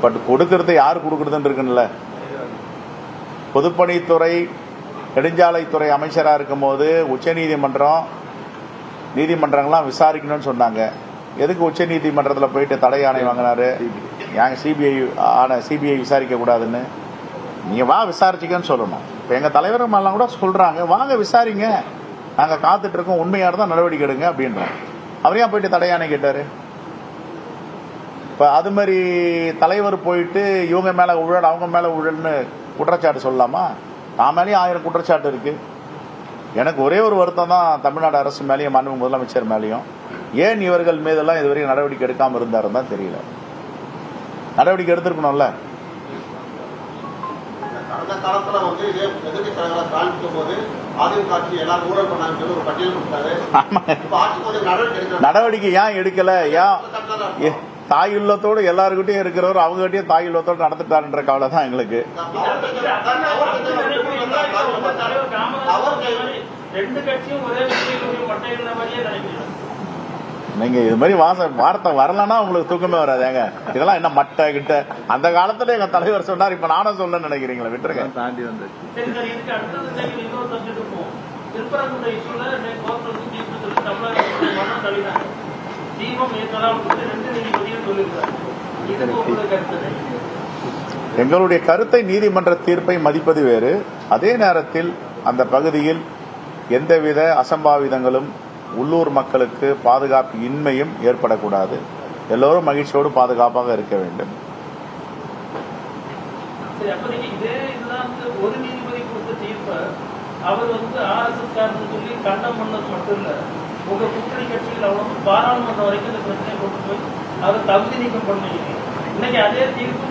But கொடுக்கறது யார் கொடுக்கறதுன்னு இருக்குல்ல. பொதுப்பணித்துறை நெடுஞ்சாலைத்துறை அமைச்சராக இருக்கும் போது நீதிமன்றங்கள்லாம் விசாரிக்கணும்னு சொன்னாங்க. எதுக்கு உச்ச நீதிமன்றத்தில் போயிட்டு தடை ஆணை வாங்கினாரு? ஏங்க சிபிஐ விசாரிக்க கூடாதுன்னு? நீங்க வா விசாரிச்சுக்கன்னு சொல்லணும். இப்ப எங்க தலைவர் எல்லாம் கூட சொல்றாங்க, வாங்க விசாரிங்க, நாங்க காத்துட்டு இருக்கோம், உண்மையா இருந்தா நடவடிக்கை எடுங்க அப்படின்றோம். அவர் ஏன் போயிட்டு தடை ஆணை கேட்டாரு? இப்ப அது மாதிரி தலைவர் போயிட்டு இவங்க மேல ஊழல் அவங்க மேல ஊழல்னு குற்றச்சாட்டு சொல்லலாமா? நான் மேலேயும் 1000 குற்றச்சாட்டு இருக்கு. எனக்கு ஒரே ஒரு வருத்தம் தான் தமிழ்நாடு அரசு மேலேயும் மாண்பு முதலமைச்சர் மேலேயும். ஏன் இவர்கள் மீதெல்லாம் இதுவரைக்கும் நடவடிக்கை எடுக்காம இருந்தாருன்னு தான் தெரியல. நடவடிக்கை எடுத்திருக்கணும்ல. கடந்த காலத்துல வந்து எதிர்கட்சி தலைவராக காண்பிக்கும் போது அதிமுக ஆட்சி எல்லாரும் ஊழல் பண்ணாங்க ஒரு பட்டியல் கொடுத்தாரு. நடவடிக்கை ஏன் எடுக்கல? ஏன் தாயுள்ளத்தோடு எல்லாருக்கிட்டையும் இருக்கிறவர் அவங்ககிட்டயும் தாயுள்ளத்தோடு நடத்திட்டாருன்ற கவலை தான் எங்களுக்கு. நீங்க இது மாதிரி வார்த்தை வரலன்னா உங்களுக்கு தூக்கமே வராதுங்க. இதெல்லாம் என்ன மட்டை கிட்ட அந்த காலத்துல எங்க தலைவர் சொன்னார், இப்ப நானும் சொல்ல நினைக்கிறீங்களா? விட்டுருங்க. தாண்டி வந்து எங்களுடைய கருத்தை நீதிமன்ற தீர்ப்பை மதிப்பது வேறு. அதே நேரத்தில் அந்த பகுதியில் எந்தவித அசம்பாவிதங்களும் உள்ளூர் மக்களுக்கு பாதுகாப்பு இன்மையும் ஏற்படக்கூடாது. எல்லோரும் மகிழ்ச்சியோடு பாதுகாப்பாக இருக்க வேண்டும். ஒரு நீதிபதி கொடுத்த தீர்ப்பை அவர் வந்து RSS காரன்னு சொல்லி கண்டம் பண்ணது மட்டும் இல்ல, உங்க கூட்டணி கட்சிகள் அவ்வளவு பாராளுமன்றம் வரைக்கும் இந்த பிரச்சனையை கொண்டு போய் அதை தகுதி நீக்கம் பண்ணீங்க. இன்னைக்கு அதே தீர்ப்பு